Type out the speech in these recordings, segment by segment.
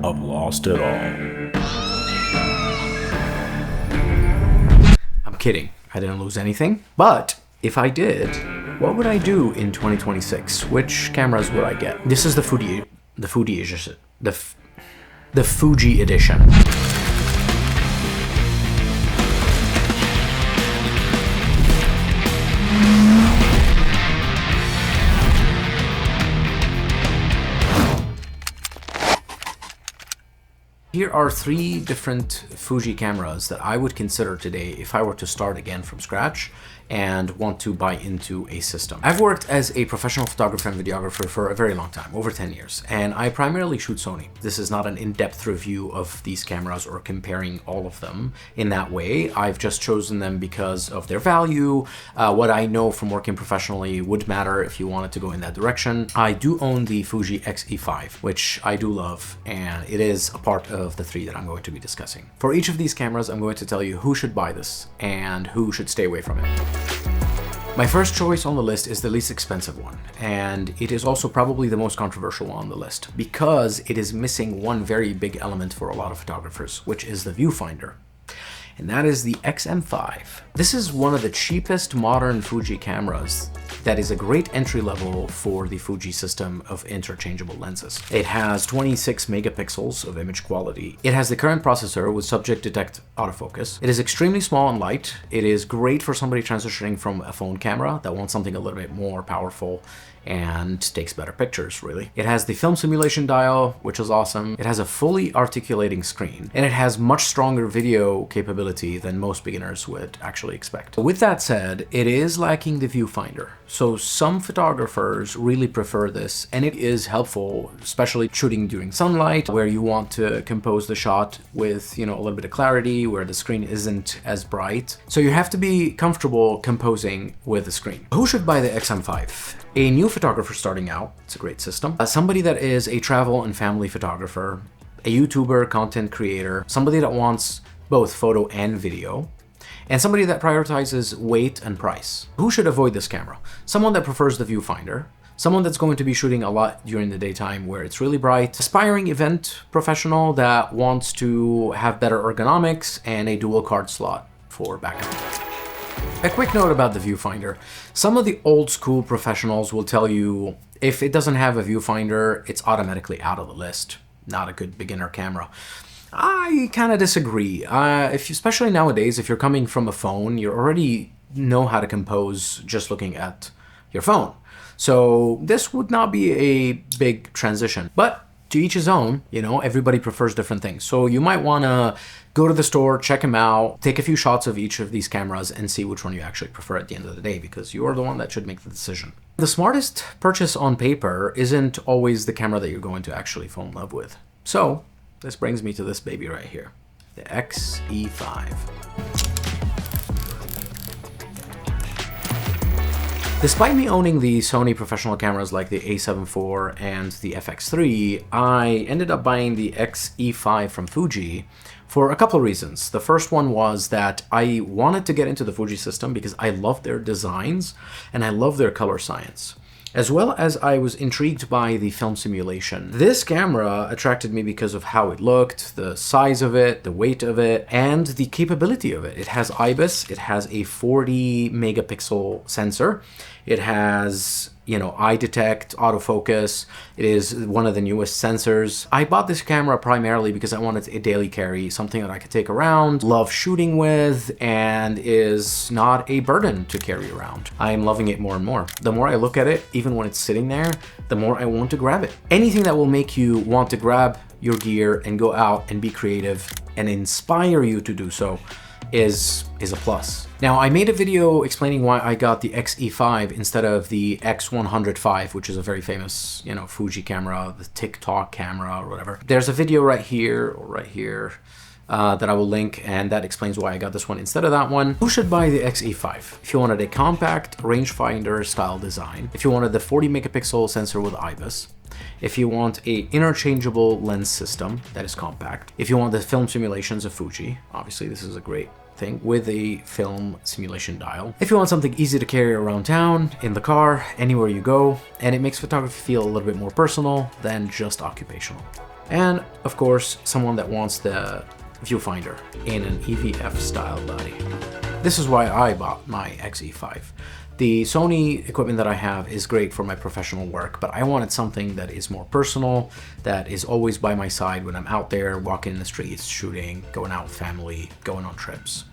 I've lost it all. I'm kidding. I didn't lose anything. But if I did, what would I do in 2026? Which cameras would I get? This is the Fuji edition. Here are 3 different Fuji cameras that I would consider today if I were to start again from scratch and want to buy into a system. I've worked as a professional photographer and videographer for a very long time, over 10 years, and I primarily shoot Sony. This is not an in-depth review of these cameras or comparing all of them in that way. I've just chosen them because of their value. What I know from working professionally would matter if you wanted to go in that direction. I do own the Fuji X-M5, which I do love, and it is a part of the 3 that I'm going to be discussing. For each of these cameras, I'm going to tell you who should buy this and who should stay away from it. My first choice on the list is the least expensive one, and it is also probably the most controversial one on the list because it is missing one very big element for a lot of photographers, which is the viewfinder. And that is the X-M5. This is one of the cheapest modern Fuji cameras that is a great entry level for the Fuji system of interchangeable lenses. It has 26 megapixels of image quality. It has the current processor with subject detect autofocus. It is extremely small and light. It is great for somebody transitioning from a phone camera that wants something a little bit more powerful and takes better pictures, really. It has the film simulation dial, which is awesome. It has a fully articulating screen, and it has much stronger video capability than most beginners would actually expect. With that said, it is lacking the viewfinder. So some photographers really prefer this, and it is helpful, especially shooting during sunlight, where you want to compose the shot with, a little bit of clarity, where the screen isn't as bright. So you have to be comfortable composing with the screen. Who should buy the X-M5? A new photographer starting out, it's a great system. Somebody that is a travel and family photographer, a YouTuber, content creator, somebody that wants both photo and video, and somebody that prioritizes weight and price. Who should avoid this camera? Someone that prefers the viewfinder, someone that's going to be shooting a lot during the daytime where it's really bright, aspiring event professional that wants to have better ergonomics and a dual card slot for backup. A quick note about the viewfinder. Some of the old school professionals will tell you if it doesn't have a viewfinder, it's automatically out of the list. Not a good beginner camera. I kind of disagree. Especially nowadays, if you're coming from a phone, you already know how to compose just looking at your phone. So this would not be a big transition. But to each his own, everybody prefers different things. So you might want to go to the store, check them out, take a few shots of each of these cameras and see which one you actually prefer at the end of the day, because you are the one that should make the decision. The smartest purchase on paper isn't always the camera that you're going to actually fall in love with. So this brings me to this baby right here, the X-M5. Despite me owning the Sony professional cameras like the A7 IV and the FX3, I ended up buying the X-M5 from Fuji for a couple of reasons. The first one was that I wanted to get into the Fuji system because I love their designs and I love their color science, as well as I was intrigued by the film simulation. This camera attracted me because of how it looked, the size of it, the weight of it, and the capability of it. It has IBIS, it has a 40 megapixel sensor, it has eye detect, autofocus. It is one of the newest sensors. I bought this camera primarily because I wanted a daily carry, something that I could take around, love shooting with, and is not a burden to carry around. I am loving it more and more. The more I look at it, even when it's sitting there, the more I want to grab it. Anything that will make you want to grab your gear and go out and be creative and inspire you to do so is a plus. Now, I made a video explaining why I got the X-M5 instead of the X-105, which is a very famous, Fuji camera, the TikTok camera or whatever. There's a video right here or right here that I will link, and that explains why I got this one instead of that one. Who should buy the X-M5? If you wanted a compact rangefinder style design, if you wanted the 40 megapixel sensor with IBIS, if you want a interchangeable lens system that is compact, if you want the film simulations of Fuji, obviously this is a great thing with a film simulation dial. If you want something easy to carry around town, in the car, anywhere you go, and it makes photography feel a little bit more personal than just occupational. And of course, someone that wants the viewfinder in an EVF style body. This is why I bought my X-M5. The Sony equipment that I have is great for my professional work, but I wanted something that is more personal, that is always by my side when I'm out there, walking in the streets, shooting, going out with family, going on trips.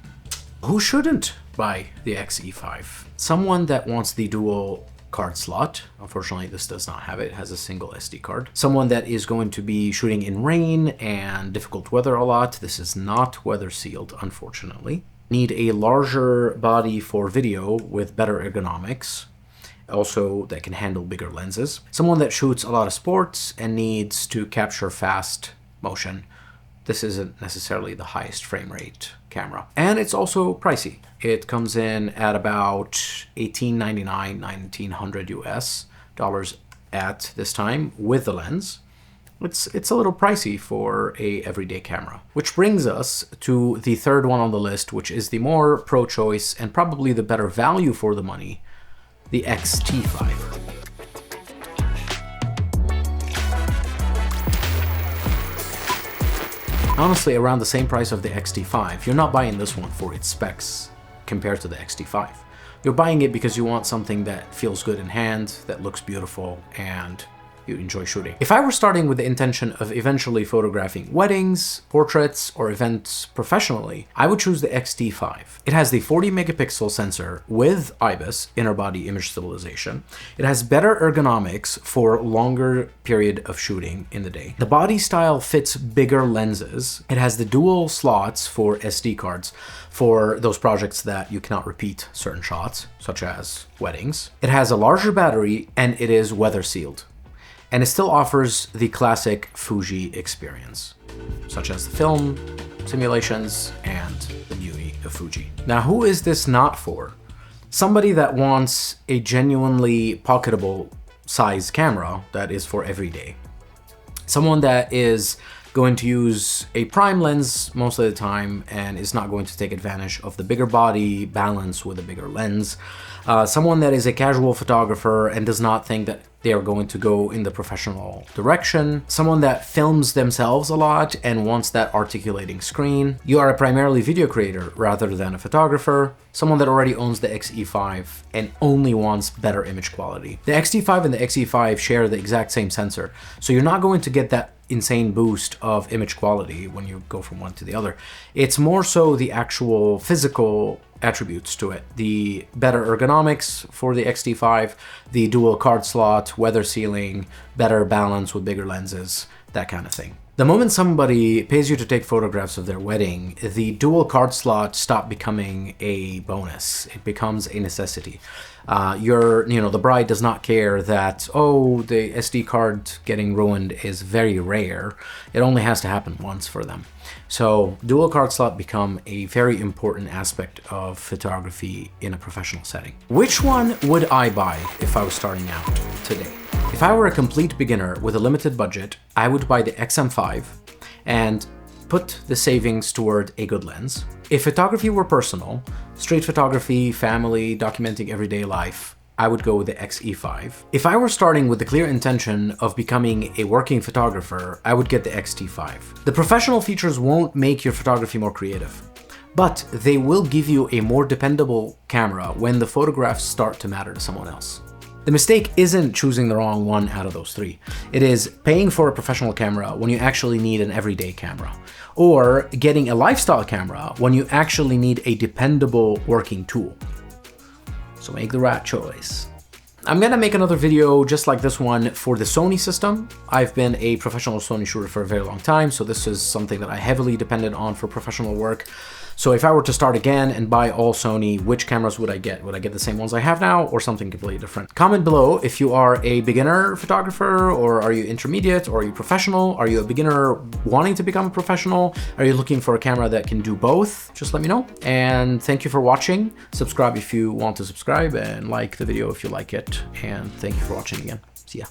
Who shouldn't buy the X-M5? Someone that wants the dual card slot. Unfortunately, this does not have it. It has a single SD card. Someone that is going to be shooting in rain and difficult weather a lot. This is not weather sealed, unfortunately. Need a larger body for video with better ergonomics, also that can handle bigger lenses. Someone that shoots a lot of sports and needs to capture fast motion. This isn't necessarily the highest frame rate camera. And it's also pricey. It comes in at about $1899, $1,900 US dollars at this time with the lens. It's a little pricey for a everyday camera. Which brings us to the third one on the list, which is the more pro-choice and probably the better value for the money, the X-T5. Honestly, around the same price of the X-T5, you're not buying this one for its specs compared to the X-T5. You're buying it because you want something that feels good in hand, that looks beautiful, and you enjoy shooting. If I were starting with the intention of eventually photographing weddings, portraits, or events professionally, I would choose the X-T5. It has the 40 megapixel sensor with IBIS, inner body image stabilization. It has better ergonomics for longer period of shooting in the day. The body style fits bigger lenses. It has the dual slots for SD cards for those projects that you cannot repeat certain shots, such as weddings. It has a larger battery and it is weather sealed. And it still offers the classic Fuji experience, such as the film, simulations, and the beauty of Fuji. Now, who is this not for? Somebody that wants a genuinely pocketable size camera that is for every day. Someone that is going to use a prime lens most of the time and is not going to take advantage of the bigger body balance with a bigger lens. Someone that is a casual photographer and does not think that they are going to go in the professional direction. Someone that films themselves a lot and wants that articulating screen. You are a primarily video creator rather than a photographer. Someone that already owns the X-M5 and only wants better image quality. The X-T5 and the X-M5 share the exact same sensor, so you're not going to get that insane boost of image quality when you go from one to the other. It's more so the actual physical attributes to it. The better ergonomics for the X-T5, the dual card slot, weather sealing, better balance with bigger lenses, that kind of thing. The moment somebody pays you to take photographs of their wedding, the dual card slot stops becoming a bonus. It becomes a necessity. The bride does not care that, oh, the SD card getting ruined is very rare. It only has to happen once for them. So dual card slot become a very important aspect of photography in a professional setting. Which one would I buy if I was starting out today? If I were a complete beginner with a limited budget, I would buy the X-M5 and put the savings toward a good lens. If photography were personal, street photography, family, documenting everyday life, I would go with the X-M5. If I were starting with the clear intention of becoming a working photographer, I would get the X-T5. The professional features won't make your photography more creative, but they will give you a more dependable camera when the photographs start to matter to someone else. The mistake isn't choosing the wrong one out of those three. It is paying for a professional camera when you actually need an everyday camera, or getting a lifestyle camera when you actually need a dependable working tool. So make the right choice. I'm gonna make another video just like this one for the Sony system. I've been a professional Sony shooter for a very long time, so this is something that I heavily depended on for professional work. So if I were to start again and buy all Sony, which cameras would I get? Would I get the same ones I have now or something completely different? Comment below if you are a beginner photographer, or are you intermediate, or are you professional? Are you a beginner wanting to become a professional? Are you looking for a camera that can do both? Just let me know. And thank you for watching. Subscribe if you want to subscribe, and like the video if you like it. And thank you for watching again. See ya.